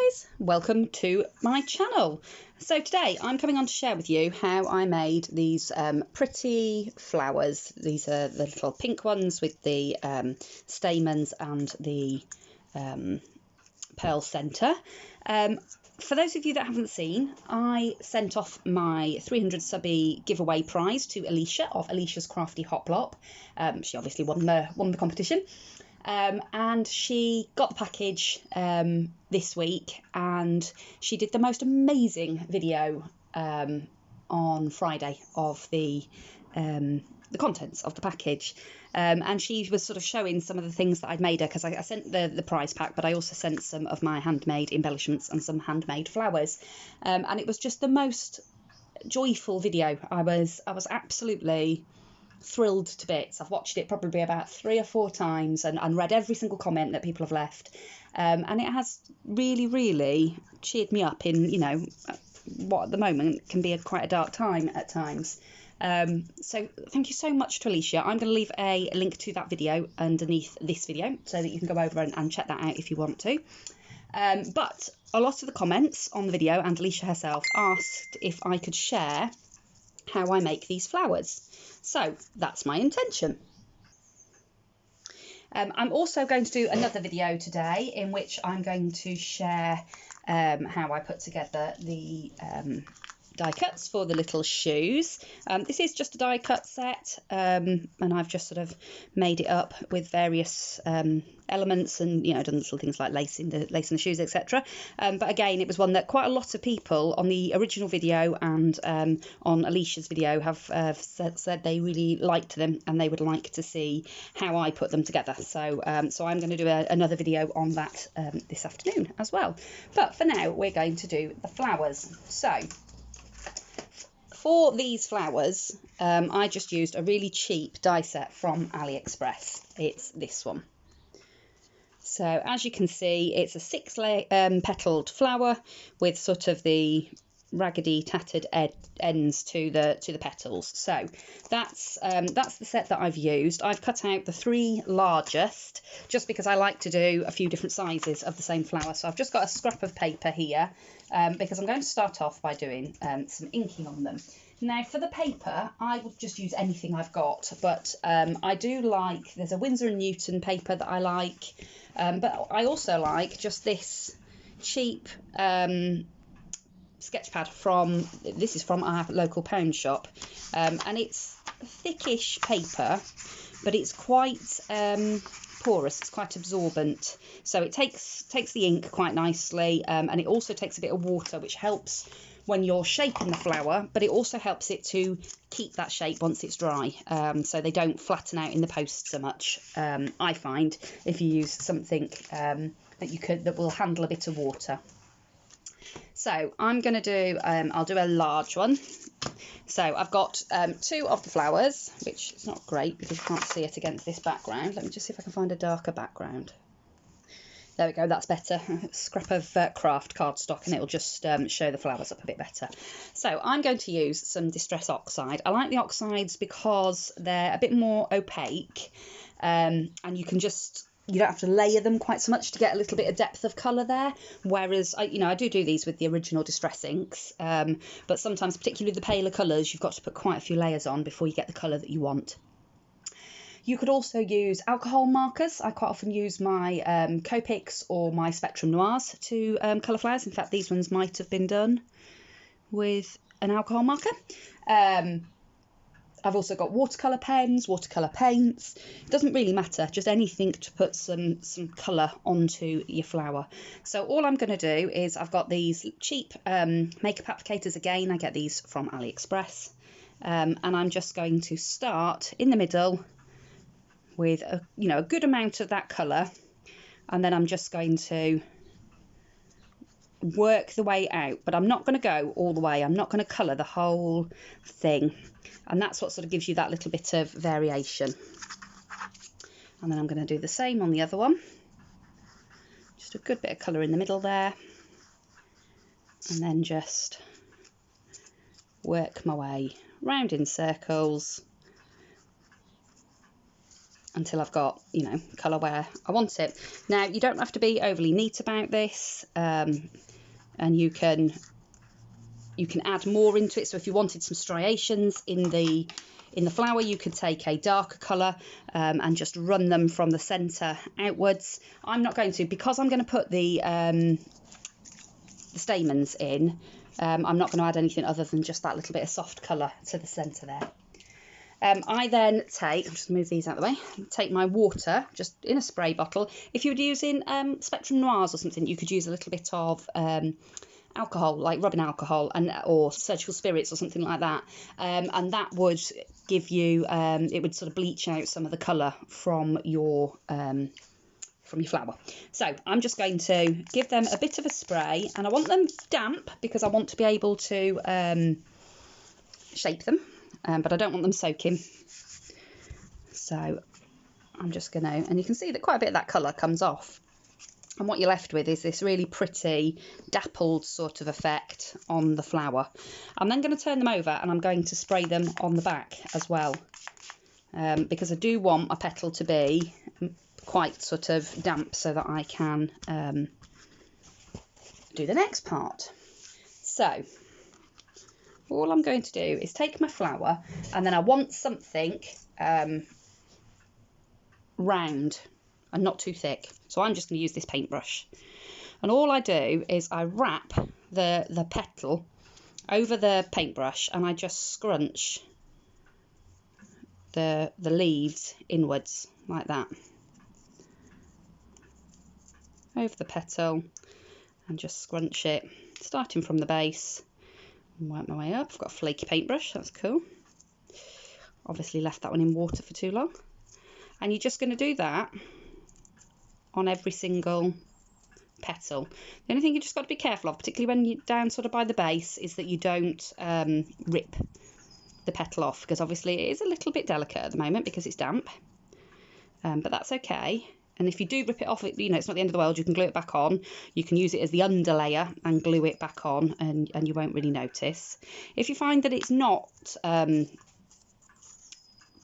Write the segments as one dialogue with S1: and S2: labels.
S1: guys, welcome to my channel. So today I'm coming on to share with you how I made these pretty flowers. These are the little pink ones with the stamens and the pearl centre. For those of you that haven't seen, I sent off my 300 subby giveaway prize to Elisha of Elisha's Crafty Hoplop. She obviously won the competition. And she got the package this week, and she did the most amazing video on Friday of the contents of the package. And she was sort of showing some of the things that I'd made her, because I sent the prize pack, but I also sent some of my handmade embellishments and some handmade flowers. And it was just the most joyful video. I was absolutely thrilled to bits. I've watched it probably about 3 or 4 times and read every single comment that people have left, and it has really cheered me up in, you know, what at the moment can be quite a dark time at times. So thank you so much to Elisha. I'm going to leave a link to that video underneath this video so that you can go over and check that out if you want to. But a lot of the comments on the video, and Elisha herself, asked if I could share how I make these flowers. So that's my intention. I'm also going to do another video today in which I'm going to share how I put together the die cuts for the little shoes. This is just a die cut set, and I've just sort of made it up with various elements, and, you know, done little things like lacing the shoes, etc. But again, it was one that quite a lot of people on the original video and on Alicia's video have said they really liked them and they would like to see how I put them together. So so I'm going to do another video on that this afternoon as well. But for now, we're going to do the flowers. So for these flowers, I just used a really cheap die set from AliExpress. It's this one. So as you can see, it's a 6 petaled flower with sort of the raggedy tattered ends to the petals. So that's the set that I've used. I've cut out the 3 largest just because I like to do a few different sizes of the same flower. So I've just got a scrap of paper here because I'm going to start off by doing some inking on them. Now for the paper, I would just use anything I've got, but I do like, there's a Winsor & Newton paper that I like, but I also like just this cheap sketch pad from, this is from our local pound shop, and it's thickish paper, but it's quite porous, it's quite absorbent, so it takes the ink quite nicely, and it also takes a bit of water, which helps when you're shaping the flower, but it also helps it to keep that shape once it's dry, so they don't flatten out in the post so much. I find if you use something that will handle a bit of water. So I'm going to do, I'll do a large one. So I've got 2 of the flowers, which is not great because you can't see it against this background. Let me just see if I can find a darker background. There we go, that's better. Scrap of craft cardstock and it'll just show the flowers up a bit better. So I'm going to use some Distress Oxide. I like the oxides because they're a bit more opaque, and you don't have to layer them quite so much to get a little bit of depth of colour there. Whereas, I do these with the original Distress inks, but sometimes, particularly the paler colours, you've got to put quite a few layers on before you get the colour that you want. You could also use alcohol markers. I quite often use my Copics or my Spectrum Noirs to colour flowers. In fact, these ones might have been done with an alcohol marker. I've also got watercolour pens, watercolour paints. It doesn't really matter, just anything to put some colour onto your flower. So all I'm going to do is, I've got these cheap makeup applicators again. I get these from AliExpress. And I'm just going to start in the middle with a good amount of that colour, and then I'm just going to work the way out, but I'm not going to go all the way. I'm not going to colour the whole thing, and that's what sort of gives you that little bit of variation. And then I'm going to do the same on the other one, just a good bit of colour in the middle there, and then just work my way round in circles until I've got, you know, colour where I want it. Now, you don't have to be overly neat about this, and you can add more into it. So if you wanted some striations in the flower, you could take a darker colour and just run them from the centre outwards. I'm not going to, because I'm going to put the stamens in. I'm not going to add anything other than just that little bit of soft colour to the centre there. I then take, I'll just move these out of the way, take my water just in a spray bottle. If you were using Spectrum Noirs or something, you could use a little bit of alcohol, like rubbing alcohol, or surgical spirits or something like that, and that would give you, it would sort of bleach out some of the colour from your flower. So I'm just going to give them a bit of a spray, and I want them damp because I want to be able to shape them, but I don't want them soaking. So I'm just going to, and you can see that quite a bit of that colour comes off. And what you're left with is this really pretty dappled sort of effect on the flower. I'm then going to turn them over and I'm going to spray them on the back as well, because I do want my petal to be quite sort of damp so that I can do the next part. So all I'm going to do is take my flower, and then I want something round and not too thick. So I'm just going to use this paintbrush, and all I do is I wrap the petal over the paintbrush, and I just scrunch the leaves inwards like that over the petal, and just scrunch it starting from the base and work my way up. I've got a flaky paintbrush, that's cool. Obviously left that one in water for too long. And you're just going to do that on every single petal. The only thing you just got to be careful of, particularly when you're down sort of by the base, is that you don't rip the petal off, because obviously it is a little bit delicate at the moment because it's damp, but that's okay. And if you do rip it off, you know, it's not the end of the world. You can glue it back on. You can use it as the underlayer and glue it back on, and you won't really notice. If you find that it's not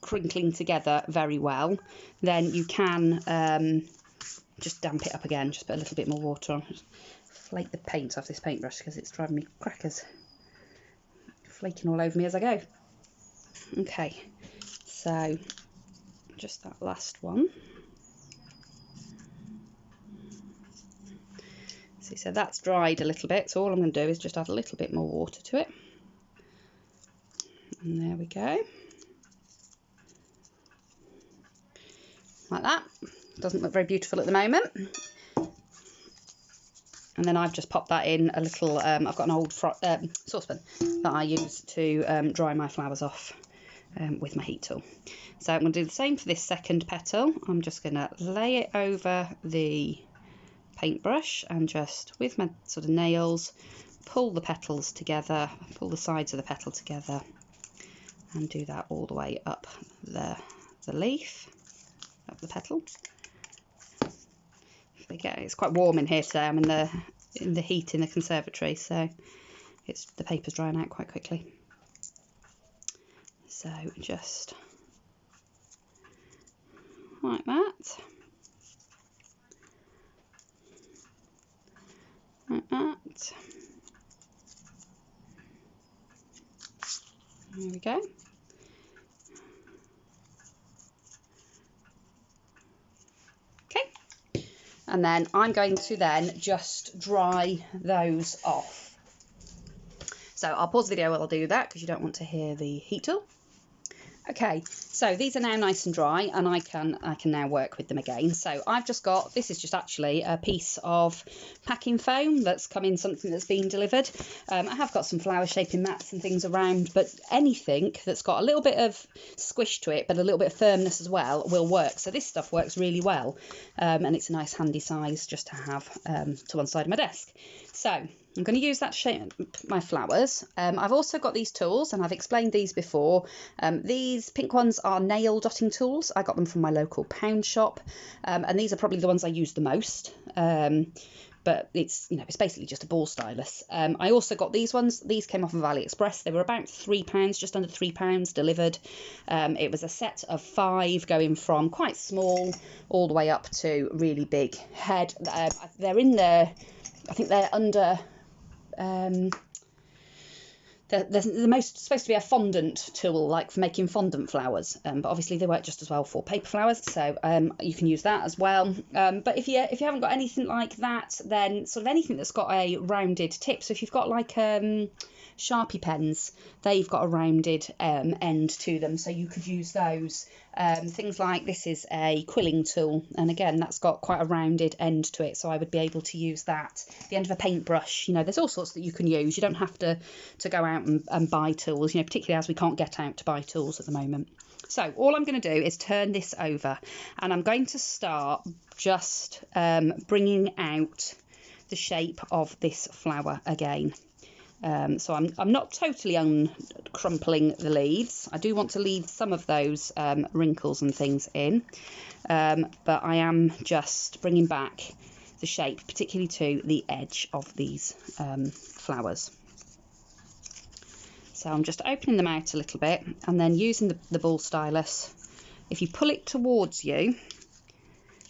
S1: crinkling together very well, then you can just damp it up again. Just put a little bit more water on. Just flake the paint off this paintbrush because it's driving me crackers. Flaking all over me as I go. Okay, so just that last one. See, so that's dried a little bit, so all I'm going to do is just add a little bit more water to it. And there we go. Like that. Doesn't look very beautiful at the moment. And then I've just popped that in a little, I've got an old saucepan that I use to dry my flowers off with my heat tool. So I'm going to do the same for this second petal. I'm just going to lay it over the paintbrush and just with my sort of nails pull the petals together, pull the sides of the petal together, and do that all the way up the leaf, up the petal. It's quite warm in here today. I'm in the heat in the conservatory, so the paper's drying out quite quickly. So just like that. Like that. There we go. Okay. And then I'm going to then just dry those off. So I'll pause the video while I do that because you don't want to hear the heat tool. Okay, so these are now nice and dry, and I can now work with them again. So I've just got, this is just actually a piece of packing foam that's come in something that's been delivered. I have got some flower shaping mats and things around, but anything that's got a little bit of squish to it, but a little bit of firmness as well, will work. So this stuff works really well, and it's a nice handy size just to have to one side of my desk. So I'm going to use that to shape my flowers. I've also got these tools, and I've explained these before. These pink ones are nail dotting tools. I got them from my local pound shop, and these are probably the ones I use the most but it's, you know, it's basically just a ball stylus. I also got these ones. These came off of AliExpress. They were about £3, just under £3 delivered. It was a set of 5, going from quite small all the way up to really big head. They're in there, I think they're under, they're supposed to be a fondant tool, like for making fondant flowers, but obviously they work just as well for paper flowers, so you can use that as well. But if you haven't got anything like that, then sort of anything that's got a rounded tip. So if you've got like Sharpie pens, they've got a rounded end to them, so you could use those. Things like this is a quilling tool, and again that's got quite a rounded end to it, so I would be able to use that. The end of a paintbrush, you know, there's all sorts that you can use. You don't have to go out and buy tools, you know, particularly as we can't get out to buy tools at the moment. So all I'm going to do is turn this over, and I'm going to start just bringing out the shape of this flower again. So I'm not totally uncrumpling the leaves. I do want to leave some of those wrinkles and things in, but I am just bringing back the shape, particularly to the edge of these flowers. So I'm just opening them out a little bit, and then using the ball stylus, if you pull it towards you,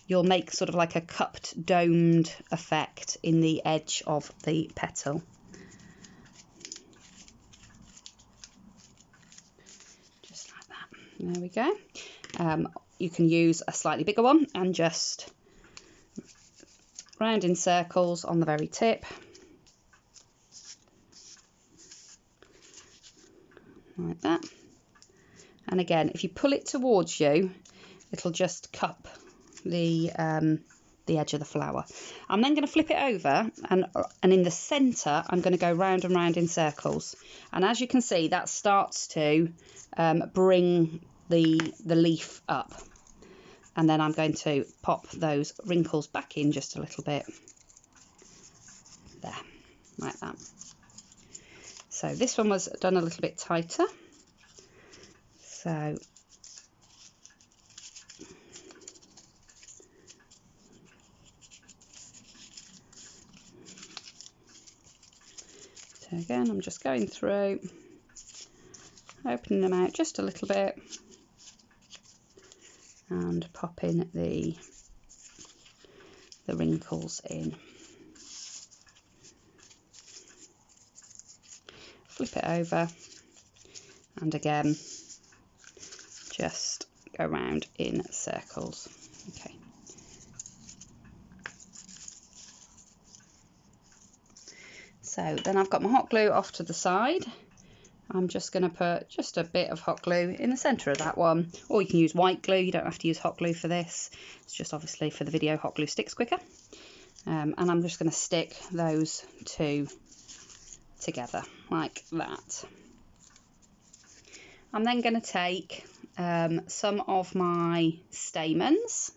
S1: you'll make sort of like a cupped, domed effect in the edge of the petal. There we go. You can use a slightly bigger one and just round in circles on the very tip. Like that. And again, if you pull it towards you, it'll just cup the edge of the flower. I'm then going to flip it over, and in the centre I'm going to go round and round in circles, and as you can see that starts to bring the leaf up, and then I'm going to pop those wrinkles back in just a little bit there, like that. So this one was done a little bit tighter, so again I'm just going through, opening them out just a little bit and popping the wrinkles in. Flip it over, and again just go round in circles. Okay. So then I've got my hot glue off to the side. I'm just going to put just a bit of hot glue in the centre of that one, or you can use white glue. You don't have to use hot glue for this. It's just obviously for the video, hot glue sticks quicker. And I'm just going to stick those two together like that. I'm then going to take some of my stamens.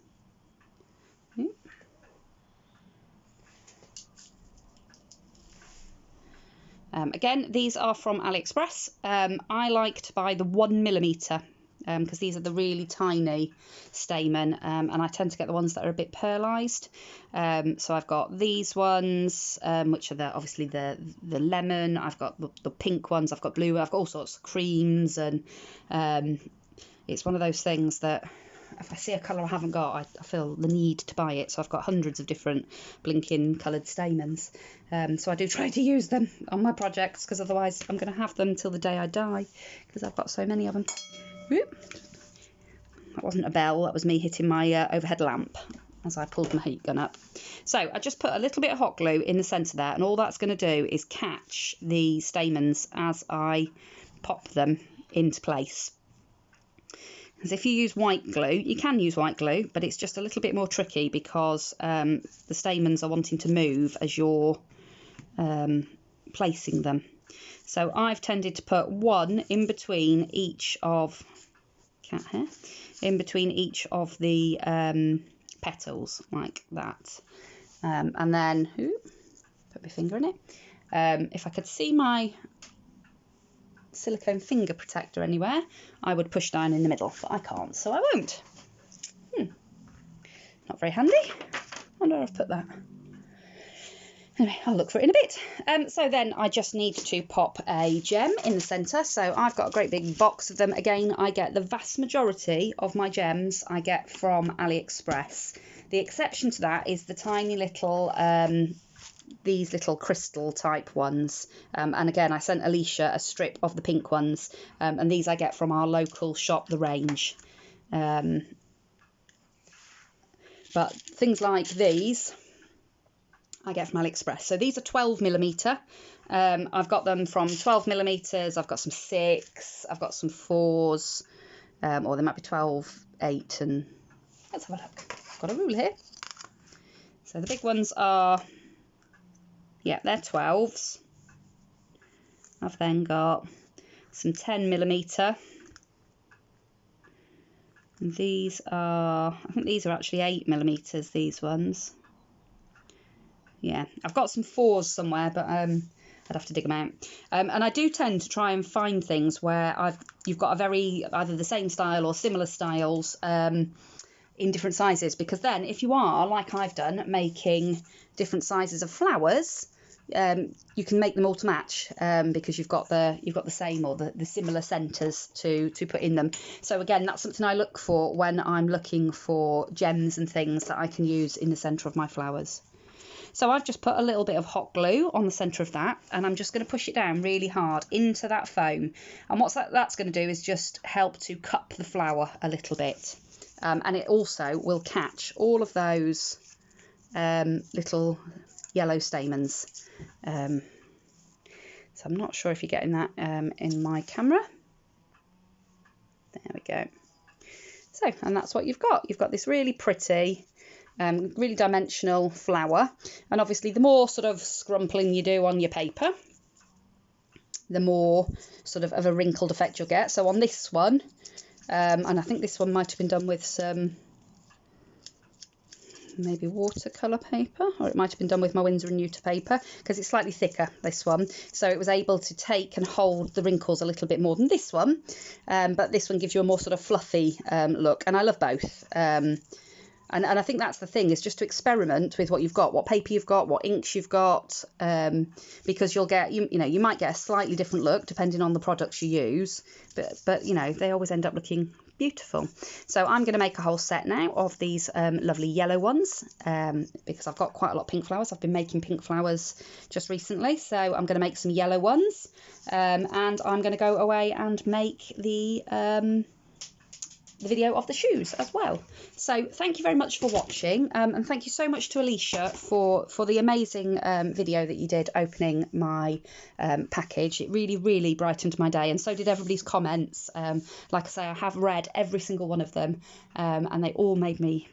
S1: Again, these are from AliExpress. I like to buy the 1mm because these are the really tiny stamen, and I tend to get the ones that are a bit pearlised. So I've got these ones, which are obviously the lemon. I've got the pink ones. I've got blue. I've got all sorts of creams, and it's one of those things that if I see a colour I haven't got, I feel the need to buy it. So I've got hundreds of different blinking coloured stamens. So I do try to use them on my projects, because otherwise I'm going to have them till the day I die, because I've got so many of them. Whoop. That wasn't a bell, that was me hitting my overhead lamp as I pulled my heat gun up. So I just put a little bit of hot glue in the centre there, and all that's going to do is catch the stamens as I pop them into place. Because if you use white glue, you can use white glue, but it's just a little bit more tricky, because the stamens are wanting to move as you're placing them. So I've tended to put one in between each of the petals like that, and then put my finger in it. If I could see my silicone finger protector anywhere, I would push down in the middle, but I can't, so I won't. Not very handy. I wonder where I've put that. Anyway, I'll look for it in a bit. So then I just need to pop a gem in the centre. So I've got a great big box of them. Again, I get the vast majority of my gems I get from AliExpress. The exception to that is the tiny little, these little crystal type ones. And again, I sent Elisha a strip of the pink ones. And these I get from our local shop, The Range. But things like these I get from AliExpress. So these are 12mm. I've got them from 12mm. I've got some 6. I've got some 4s. Or they might be 12, 8, and let's have a look. I've got a rule here. So the big ones are, yeah, they're 12s. I've then got some 10mm. And these are, I think these are actually 8mm, these ones. Yeah, I've got some 4s somewhere, but I'd have to dig them out. And I do tend to try and find things where you've got a very, either the same style or similar styles in different sizes, because then if you are, like I've done, making different sizes of flowers, you can make them all to match, because you've got the same or the similar centres to put in them. So again, that's something I look for when I'm looking for gems and things that I can use in the centre of my flowers. So I've just put a little bit of hot glue on the centre of that, and I'm just going to push it down really hard into that foam. And what that's going to do is just help to cup the flower a little bit. And it also will catch all of those little yellow stamens. So I'm not sure if you're getting that in my camera. There we go. So, and that's what you've got. You've got this really pretty, really dimensional flower. And obviously the more sort of scrumpling you do on your paper, the more sort of a wrinkled effect you'll get. So on this one, and I think this one might have been done with some maybe watercolour paper, or it might have been done with my Winsor & Newton paper, because it's slightly thicker, this one, so it was able to take and hold the wrinkles a little bit more than this one, but this one gives you a more sort of fluffy look, and I love both. And I think that's the thing, is just to experiment with what you've got, what paper you've got, what inks you've got, because you'll get, you know, you might get a slightly different look depending on the products you use, but you know, they always end up looking beautiful. So I'm going to make a whole set now of these lovely yellow ones, because I've got quite a lot of pink flowers. I've been making pink flowers just recently, so I'm going to make some yellow ones, and I'm going to go away and make the video of the shoes as well. So thank you very much for watching, and thank you so much to Elisha for the amazing video that you did opening my package. It really brightened my day, and so did everybody's comments. Like I say, I have read every single one of them, and they all made me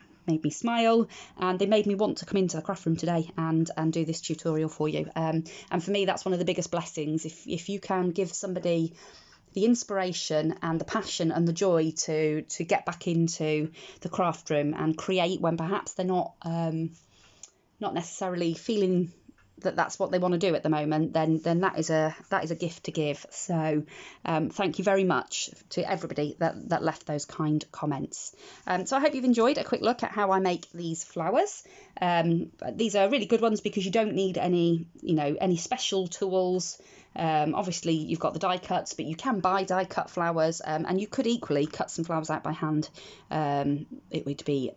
S1: smile, and they made me want to come into the craft room today and do this tutorial for you. And for me, that's one of the biggest blessings, if you can give somebody the inspiration and the passion and the joy to get back into the craft room and create when perhaps they're not necessarily feeling that that's what they want to do at the moment, then that is a gift to give. So thank you very much to everybody that left those kind comments. So I hope you've enjoyed a quick look at how I make these flowers. These are really good ones because you don't need any special tools. Obviously you've got the die cuts, but you can buy die cut flowers, and you could equally cut some flowers out by hand. It would be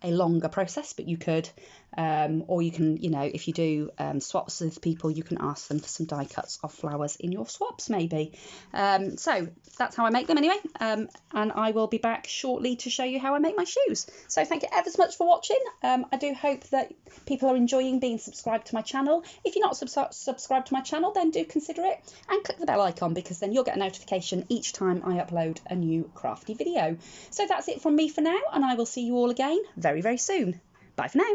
S1: a longer process, but you could, or you can, if you do swaps with people, you can ask them for some die cuts of flowers in your swaps maybe. So that's how I make them anyway, and I will be back shortly to show you how I make my shoes. So thank you ever so much for watching. I do hope that people are enjoying being subscribed to my channel. If you're not subscribed to my channel, then do consider it and click the bell icon, because then you'll get a notification each time I upload a new crafty video. So that's it from me for now, and I will see you all again very soon. Bye for now.